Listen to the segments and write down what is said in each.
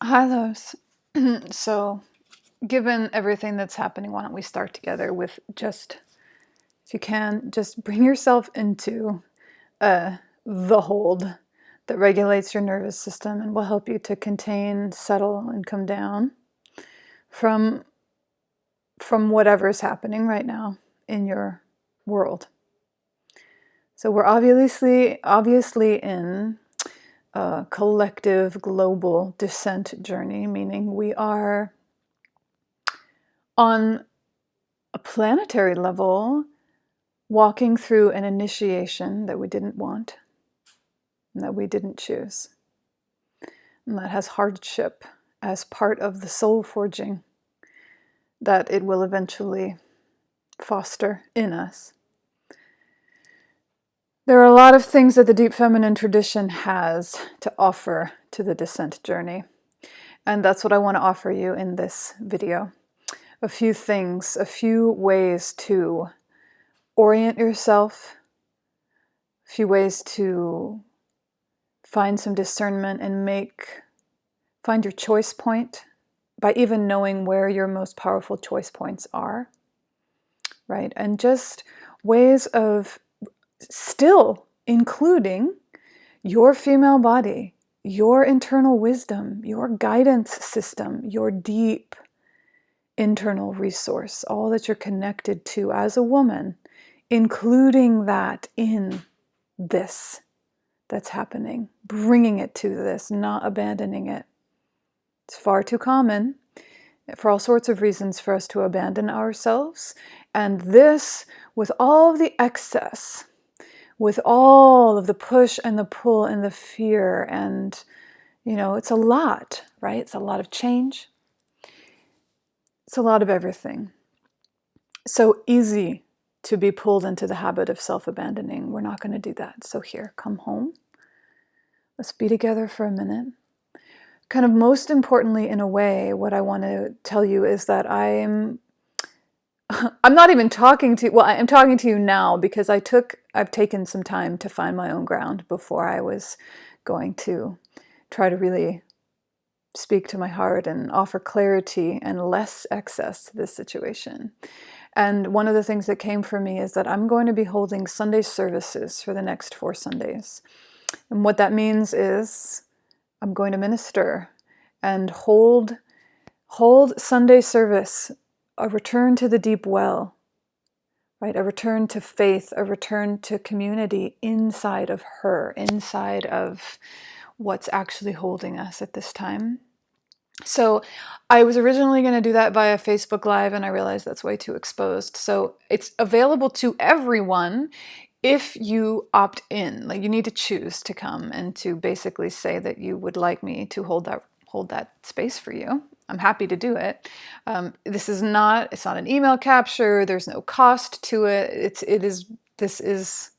Hi, Lois. So, given everything that's happening, why don't we start together with just, if you can, just bring yourself into the hold that regulates your nervous system and will help you to contain, settle, and come down from whatever is happening right now in your world. So we're obviously in a collective global descent journey, meaning we are on a planetary level walking through an initiation that we didn't want and that we didn't choose. And that has hardship as part of the soul forging that it will eventually foster in us. There are a lot of things that the deep feminine tradition has to offer to the descent journey. And that's what I want to offer you in this video. A few things, a few ways to orient yourself, a few ways to find some discernment and find your choice point by even knowing where your most powerful choice points are, right? And just ways of still including your female body, your internal wisdom, your guidance system, your deep internal resource, all that you're connected to as a woman, including that in this that's happening, bringing it to this, not abandoning it. It's far too common for all sorts of reasons for us to abandon ourselves. And this, with all of the excess, with all of the push and the pull and the fear, and, it's a lot, right? It's a lot of change. It's a lot of everything. So easy to be pulled into the habit of self-abandoning. We're not going to do that. So here, come home. Let's be together for a minute. Kind of most importantly, in a way, what I want to tell you is that I'm not even talking to, well, I'm talking to you now because I've taken some time to find my own ground before I was going to try to really speak to my heart and offer clarity and less excess to this situation. And one of the things that came for me is that I'm going to be holding Sunday services for the next 4 Sundays. And what that means is I'm going to minister and hold Sunday service, a return to the deep well, right? A return to faith, a return to community inside of her, inside of what's actually holding us at this time. So I was originally going to do that via Facebook Live, and I realized that's way too exposed. So it's available to everyone if you opt in. Like, you need to choose to come and to basically say that you would like me to hold that space for you. I'm happy to do it. It's not an email capture. There's no cost to it. This is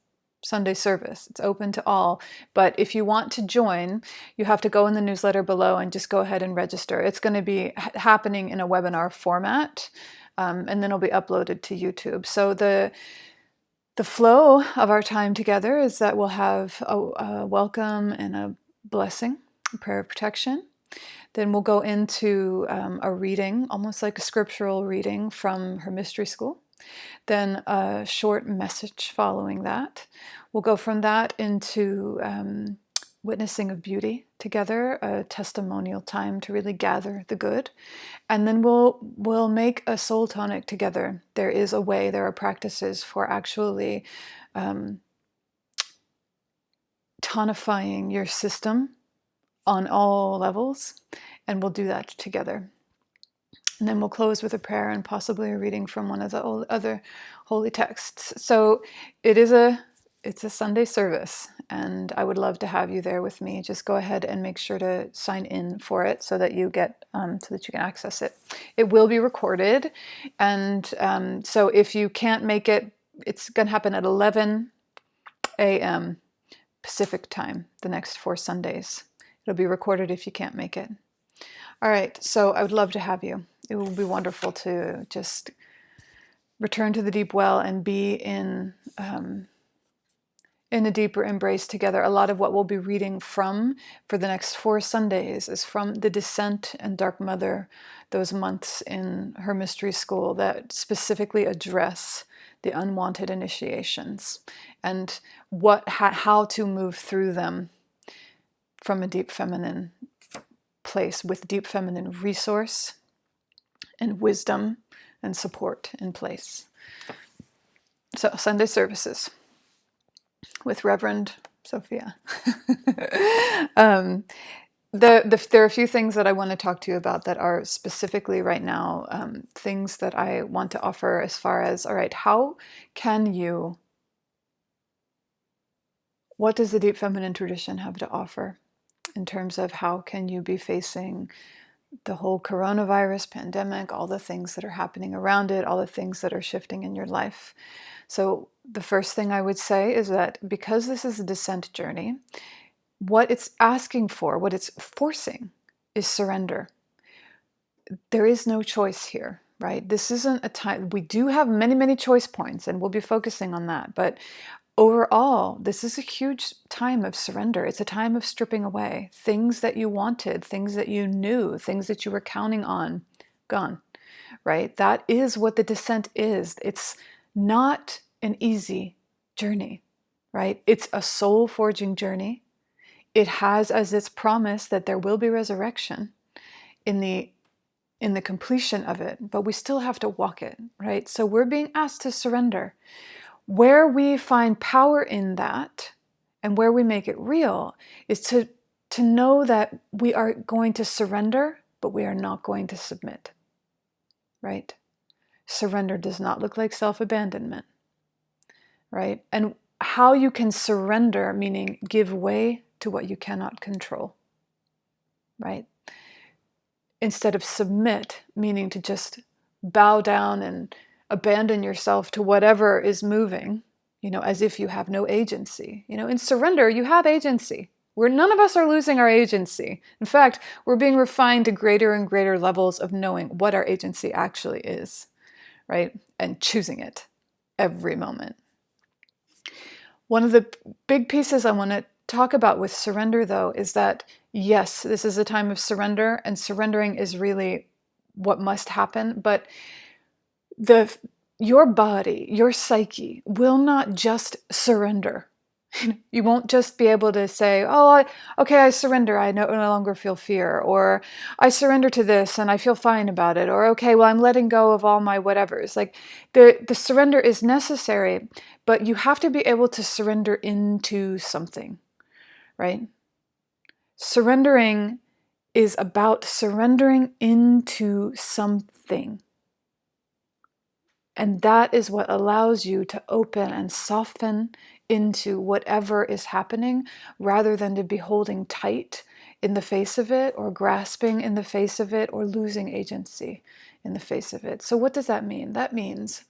Sunday service. It's open to all. But if you want to join, you have to go in the newsletter below and just go ahead and register. It's going to be happening in a webinar format, and then it'll be uploaded to YouTube. So the flow of our time together is that we'll have a welcome and a blessing, a prayer of protection. Then we'll go into a reading, almost like a scriptural reading from her mystery school. Then a short message following that. We'll go from that into witnessing of beauty together, a testimonial time to really gather the good. And then we'll make a soul tonic together. There are practices for actually tonifying your system on all levels, and we'll do that together. And then we'll close with a prayer and possibly a reading from one of the other holy texts. So it's a Sunday service, and I would love to have you there with me. Just go ahead and make sure to sign in for it so that you can access it. It will be recorded, and so if you can't make it, it's going to happen at 11 a.m. Pacific time the next 4 Sundays. It'll be recorded if you can't make it. All right, so I would love to have you. It will be wonderful to just return to the deep well and be in in a deeper embrace together. A lot of what we'll be reading from for the next 4 Sundays is from the Descent and Dark Mother, those months in her mystery school that specifically address the unwanted initiations and how to move through them from a deep feminine place with deep feminine resource and wisdom and support in place. So Sunday services with Reverend Sophia. There are a few things that I want to talk to you about that are specifically right now things that I want to offer as far as, all right, what does the deep feminine tradition have to offer in terms of how can you be facing the whole coronavirus pandemic, all the things that are happening around it, all the things that are shifting in your life. So the first thing I would say is that because this is a descent journey, what it's asking for, what it's forcing is surrender. There is no choice here, right? This isn't a time, we do have many, many choice points and we'll be focusing on that. But overall, this is a huge time of surrender. It's a time of stripping away things that you wanted, things that you knew, things that you were counting on, gone, right? That is what the descent is. It's not an easy journey, right? It's a soul-forging journey. It has as its promise that there will be resurrection in the completion of it, but we still have to walk it, right? So we're being asked to surrender. Where we find power in that and where we make it real is to know that we are going to surrender, but we are not going to submit, right? Surrender does not look like self-abandonment, right? And how you can surrender, meaning give way to what you cannot control, right? Instead of submit, meaning to just bow down and abandon yourself to whatever is moving, as if you have no agency. In surrender, you have agency. None of us are losing our agency. In fact, we're being refined to greater and greater levels of knowing what our agency actually is, right? And choosing it every moment. One of the big pieces I want to talk about with surrender, though, is that, yes, this is a time of surrender, and surrendering is really what must happen, but your body, your psyche will not just surrender. You won't just be able to say, oh, okay, I surrender, I no longer feel fear, or I surrender to this and I feel fine about it, or okay, well, I'm letting go of all my whatevers. Like the surrender is necessary, but you have to be able to surrender into something, right? Surrendering is about surrendering into something. And that is what allows you to open and soften into whatever is happening, rather than to be holding tight in the face of it, or grasping in the face of it, or losing agency in the face of it. So what does that mean? That means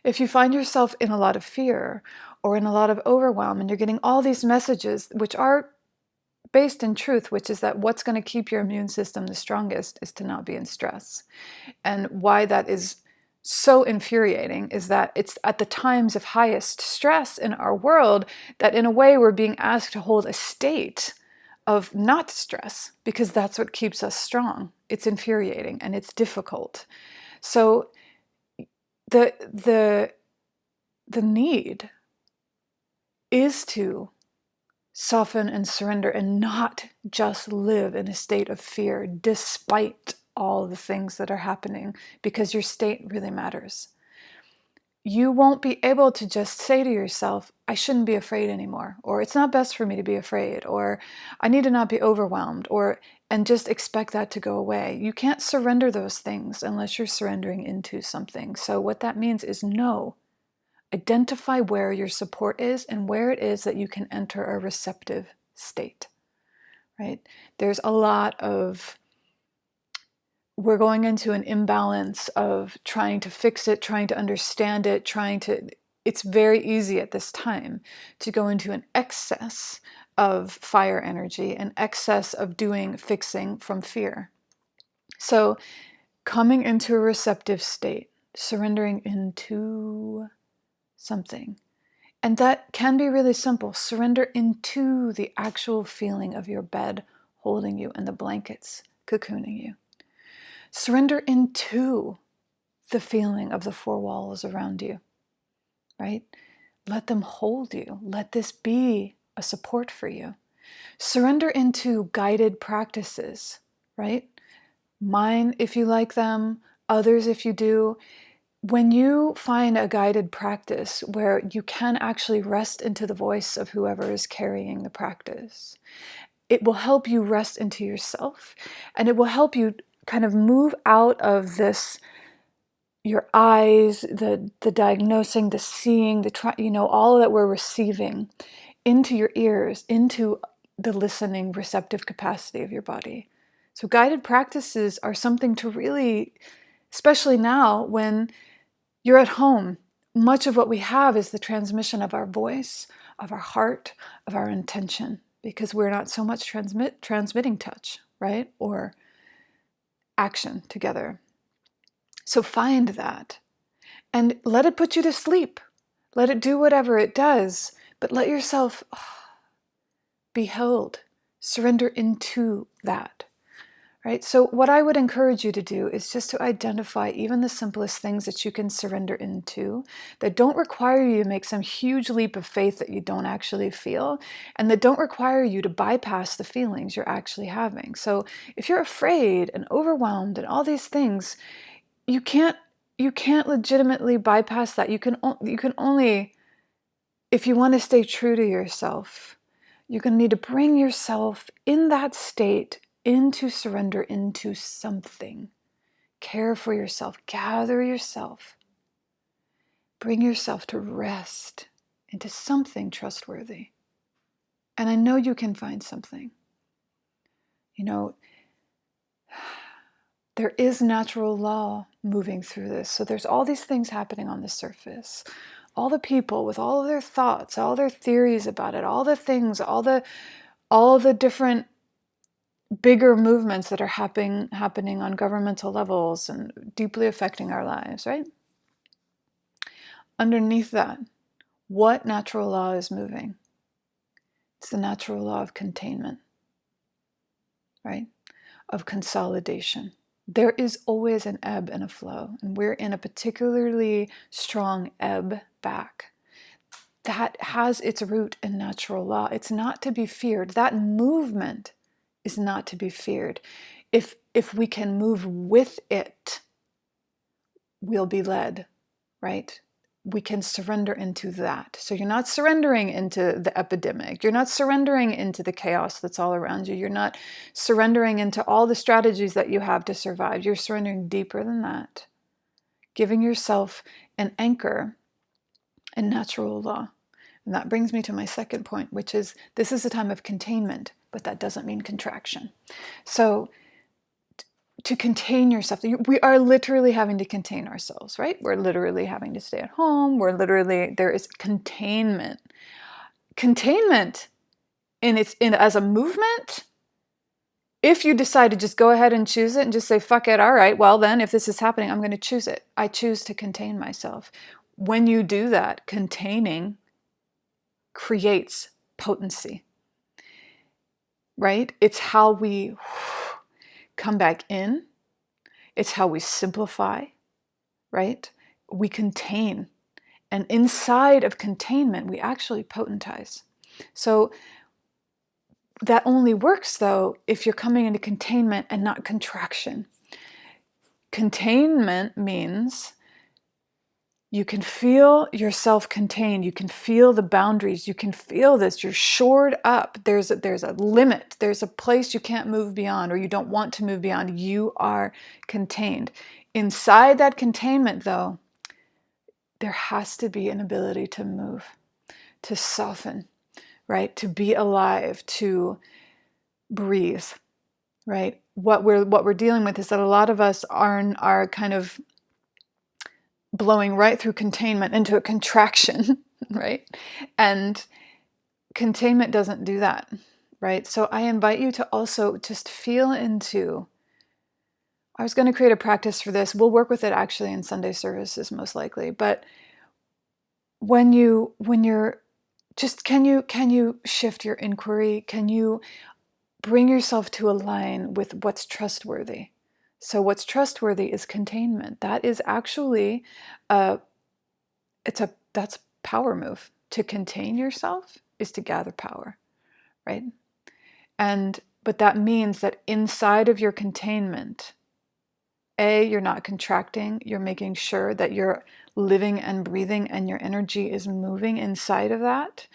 if you find yourself in a lot of fear or in a lot of overwhelm, and you're getting all these messages which are based in truth, which is that what's going to keep your immune system the strongest is to not be in stress. And why that is so infuriating is that it's at the times of highest stress in our world that in a way we're being asked to hold a state of not stress, because that's what keeps us strong. It's infuriating and it's difficult. So the need is to soften and surrender and not just live in a state of fear despite all the things that are happening, because your state really matters. You won't be able to just say to yourself, I shouldn't be afraid anymore, or it's not best for me to be afraid, or I need to not be overwhelmed, and just expect that to go away. You can't surrender those things unless you're surrendering into something. So what that means is identify where your support is and where it is that you can enter a receptive state, right? There's a lot of, we're going into an imbalance of trying to fix it, trying to understand it, it's very easy at this time to go into an excess of fire energy, an excess of fixing from fear. So coming into a receptive state, surrendering into something, And that can be really simple. Surrender into the actual feeling of your bed holding you and the blankets cocooning you. Surrender into the feeling of the four walls around you, right? Let them hold you. Let this be a support for you. Surrender into guided practices, right? Mine, if you like them, others, if you do. When you find a guided practice where you can actually rest into the voice of whoever is carrying the practice, it will help you rest into yourself, and it will help you kind of move out of this, your eyes, the diagnosing, the seeing, all that we're receiving, into your ears, into the listening, receptive capacity of your body. So guided practices are something to really, especially now when you're at home, much of what we have is the transmission of our voice, of our heart, of our intention, because we're not so much transmitting touch, right? Or action together. So find that and let it put you to sleep. Let it do whatever it does, but let yourself be held, surrender into that. Right? So what I would encourage you to do is just to identify even the simplest things that you can surrender into that don't require you to make some huge leap of faith that you don't actually feel, and that don't require you to bypass the feelings you're actually having. So if you're afraid and overwhelmed and all these things, you can't legitimately bypass that. You can only, if you want to stay true to yourself, you're going to need to bring yourself in that state into surrender into something. Care for yourself, gather yourself, bring yourself to rest into something trustworthy. And I know you can find something. There is natural law moving through this. So there's all these things happening on the surface. All the people with all of their thoughts, all their theories about it, all the things, all the different bigger movements that are happening on governmental levels and deeply affecting our lives, right? Underneath that, what natural law is moving? It's the natural law of containment, right? Of consolidation. There is always an ebb and a flow, and we're in a particularly strong ebb back. That has its root in natural law. It's not to be feared. That movement is not to be feared. If we can move with it, we'll be led, right? We can surrender into that. So you're not surrendering into the epidemic. You're not surrendering into the chaos that's all around you. You're not surrendering into all the strategies that you have to survive. You're surrendering deeper than that, giving yourself an anchor in natural law. And that brings me to my second point, which is this is a time of containment, but that doesn't mean contraction. So to contain yourself, we are literally having to contain ourselves, right? We're literally having to stay at home. There is containment. Containment as a movement, if you decide to just go ahead and choose it and just say, fuck it, all right, well then, if this is happening, I'm going to choose it. I choose to contain myself. When you do that, containing creates potency, right? It's how we come back in. It's how we simplify, right? We contain. And inside of containment, we actually potentize. So that only works, though, if you're coming into containment and not contraction. Containment means you can feel yourself contained. You can feel the boundaries. You can feel this. You're shored up. There's a limit. There's a place you can't move beyond, or you don't want to move beyond. You are contained. Inside that containment, though, there has to be an ability to move, to soften, right? To be alive, to breathe, right? What we're dealing with is that a lot of us are kind of blowing right through containment into a contraction, right? And containment doesn't do that, right? So I invite you to also just feel into, I was going to create a practice for this. We'll work with it actually in Sunday services most likely, but when you're just, can you shift your inquiry? Can you bring yourself to align with what's trustworthy? So what's trustworthy is containment. That is actually that's power move. To contain yourself is to gather power, right? But that means that inside of your containment, you're not contracting, you're making sure that you're living and breathing and your energy is moving inside of that,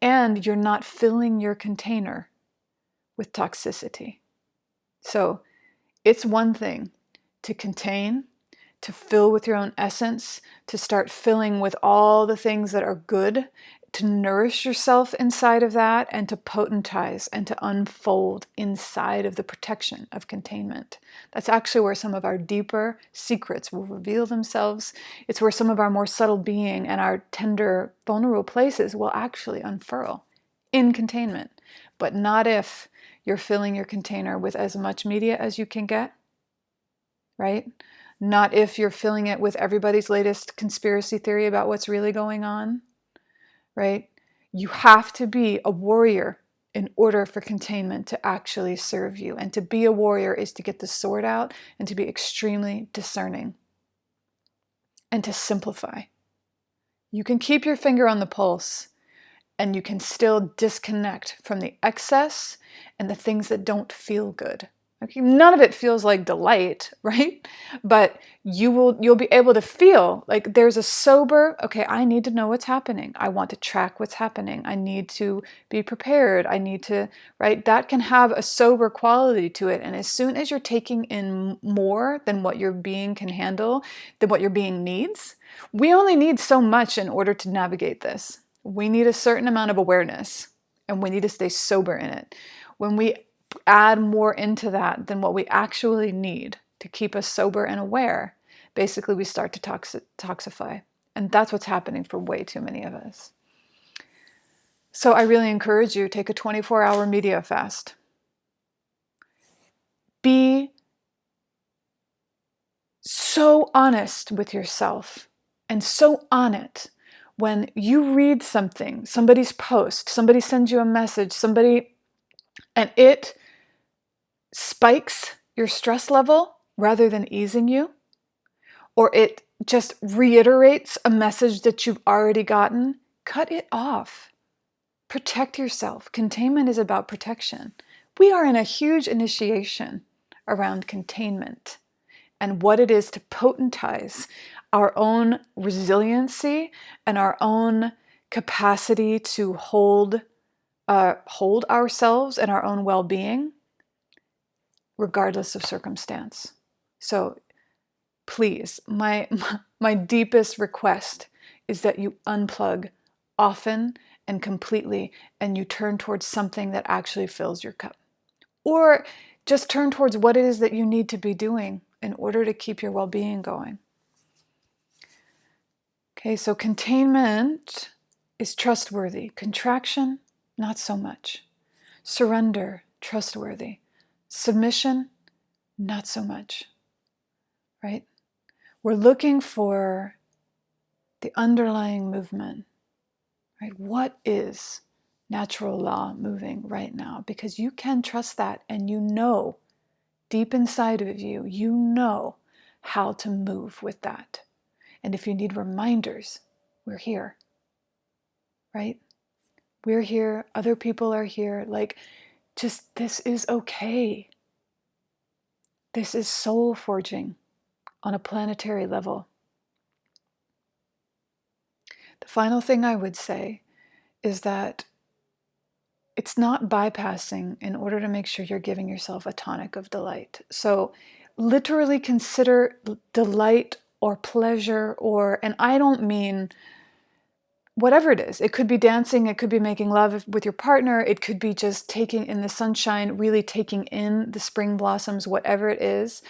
and you're not filling your container with toxicity. So it's one thing to contain, to fill with your own essence, to start filling with all the things that are good, to nourish yourself inside of that, and to potentize and to unfold inside of the protection of containment. That's actually where some of our deeper secrets will reveal themselves. It's where some of our more subtle being and our tender, vulnerable places will actually unfurl in containment. But not if you're filling your container with as much media as you can get, right? Not if you're filling it with everybody's latest conspiracy theory about what's really going on, right? You have to be a warrior in order for containment to actually serve you. And to be a warrior is to get the sword out and to be extremely discerning and to simplify. You can keep your finger on the pulse and you can still disconnect from the excess and the things that don't feel good. Okay, none of it feels like delight, right? But you'll be able to feel like there's a sober, okay, I need to know what's happening. I want to track what's happening. I need to be prepared. I need to, right? That can have a sober quality to it. And as soon as you're taking in more than what your being can handle, than what your being needs, we only need so much in order to navigate this. We need a certain amount of awareness and we need to stay sober in it. When we add more into that than what we actually need to keep us sober and aware, basically we start to toxify. And that's what's happening for way too many of us. So I really encourage you, take a 24-hour media fast. Be so honest with yourself and so on it. When you read something, somebody's post, somebody sends you a message, and it spikes your stress level rather than easing you, or it just reiterates a message that you've already gotten, cut it off. Protect yourself. Containment is about protection. We are in a huge initiation around containment and what it is to potentize our own resiliency and our own capacity to hold ourselves and our own well-being regardless of circumstance. So please, my deepest request is that you unplug often and completely and you turn towards something that actually fills your cup. Or just turn towards what it is that you need to be doing in order to keep your well-being going. Okay, so containment is trustworthy. Contraction, not so much. Surrender, trustworthy. Submission, not so much, right? We're looking for the underlying movement, right? What is natural law moving right now? Because you can trust that and you know, deep inside of you, you know how to move with that. And if you need reminders, we're here, right? We're here, other people are here, like, just this is okay. This is soul forging on a planetary level. The final thing I would say is that it's not bypassing in order to make sure you're giving yourself a tonic of delight. So literally consider delight or pleasure and I don't mean whatever it is. It could be dancing, it could be making love with your partner, it could be just taking in the sunshine, really taking in the spring blossoms, whatever it is.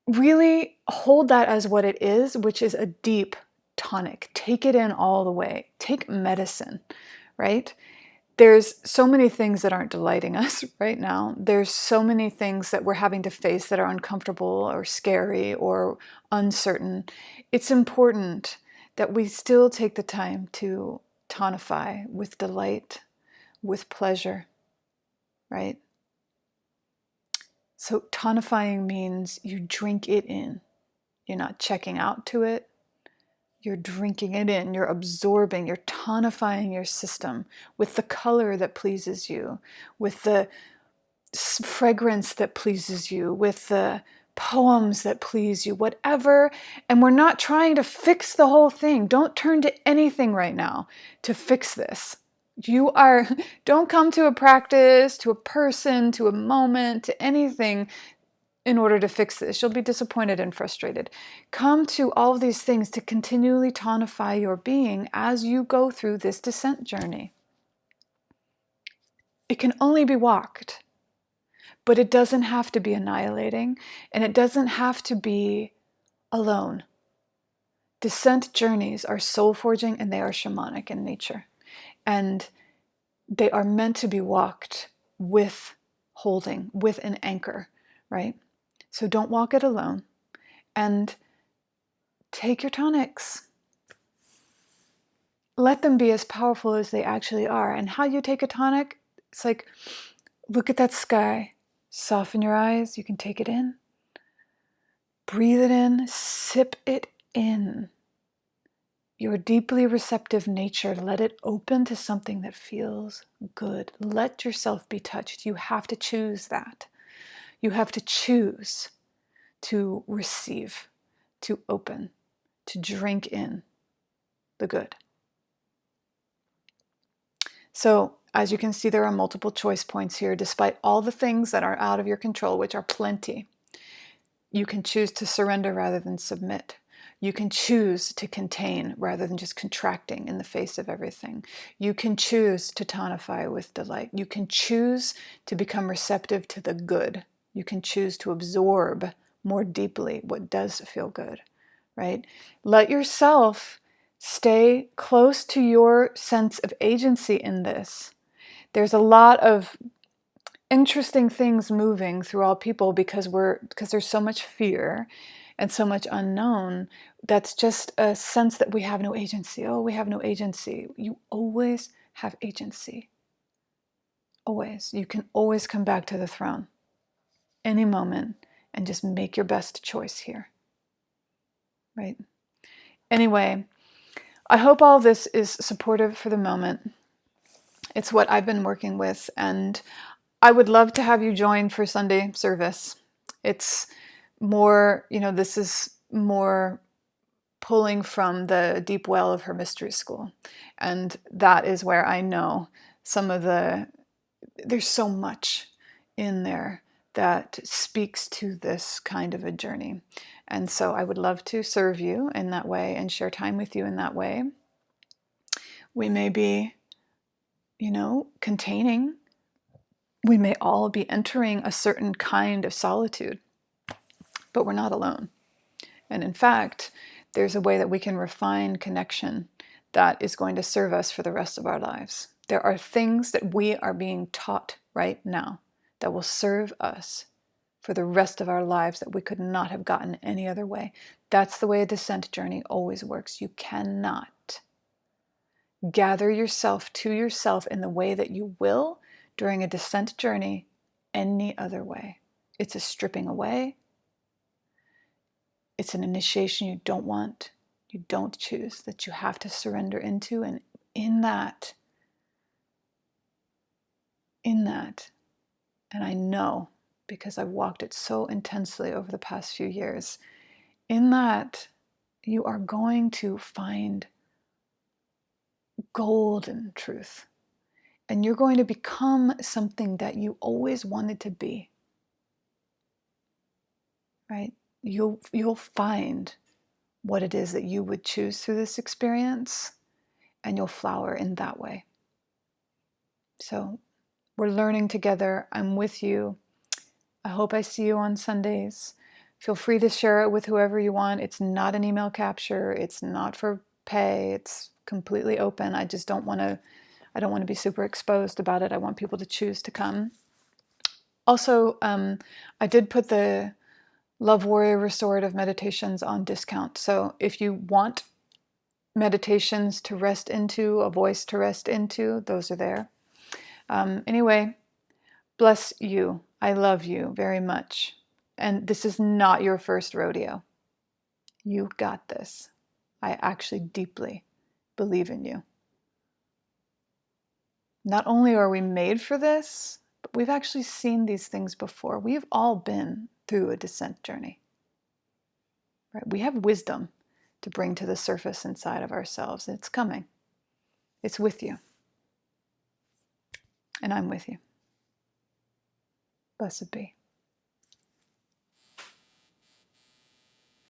Really hold that as what it is, which is a deep tonic. Take it in all the way. Take medicine, right? There's so many things that aren't delighting us right now. There's so many things that we're having to face that are uncomfortable or scary or uncertain. It's important that we still take the time to tonify with delight, with pleasure, right? So tonifying means you drink it in. You're not checking out to it. You're drinking it in. You're absorbing. You're tonifying your system with the color that pleases you, with the fragrance that pleases you, with the poems that please you, whatever. And we're not trying to fix the whole thing. Don't turn to anything right now to fix this. Don't come to a practice, to a person, to a moment, to anything in order to fix this. You'll be disappointed and frustrated. Come to all of these things to continually tonify your being as you go through this descent journey. It can only be walked, but it doesn't have to be annihilating, and it doesn't have to be alone. Descent journeys are soul forging and they are shamanic in nature. And they are meant to be walked with holding, with an anchor, right? So don't walk it alone. And take your tonics. Let them be as powerful as they actually are. And how you take a tonic, it's like, look at that sky. Soften your eyes. You can take it in. Breathe it in. Sip it in. Your deeply receptive nature, let it open to something that feels good. Let yourself be touched. You have to choose that. You have to choose to receive, to open, to drink in the good. So, as you can see, there are multiple choice points here, despite all the things that are out of your control, which are plenty. You can choose to surrender rather than submit. You can choose to contain rather than just contracting in the face of everything. You can choose to tonify with delight. You can choose to become receptive to the good. You can choose to absorb more deeply what does feel good, right? Let yourself stay close to your sense of agency in this. There's a lot of interesting things moving through all people because there's so much fear and so much unknown. That's just a sense that we have no agency. Oh, we have no agency. You always have agency. Always. You can always come back to the throne any moment and just make your best choice here. Right? Anyway, I hope all this is supportive for the moment. It's what I've been working with, and I would love to have you join for Sunday service. It's more, this is more pulling from the deep well of her mystery school. And that is where I know there's so much in there that speaks to this kind of a journey. And so I would love to serve you in that way and share time with you in that way. We may be, containing. We may all be entering a certain kind of solitude, but we're not alone. And in fact, there's a way that we can refine connection that is going to serve us for the rest of our lives. There are things that we are being taught right now that will serve us for the rest of our lives that we could not have gotten any other way. That's the way a descent journey always works. You cannot gather yourself to yourself in the way that you will during a descent journey any other way. It's a stripping away. It's an initiation you don't want, you don't choose, that you have to surrender into. And in that, and I know because I've walked it so intensely over the past few years, in that you are going to find golden truth. And you're going to become something that you always wanted to be. Right? You'll find what it is that you would choose through this experience, and you'll flower in that way. So we're learning together. I'm with you. I hope I see you on Sundays. Feel free to share it with whoever you want. It's not an email capture. It's not for pay. It's completely open. I don't want to be super exposed about it. I want people to choose to come. Also, I did put the Love Warrior Restorative Meditations on discount. So if you want meditations to rest into, a voice to rest into, those are there. Anyway, bless you. I love you very much. And this is not your first rodeo. You got this. I actually deeply believe in you. Not only are we made for this, but we've actually seen these things before. We've all been through a descent journey. Right? We have wisdom to bring to the surface inside of ourselves. It's coming. It's with you. And I'm with you. Blessed be.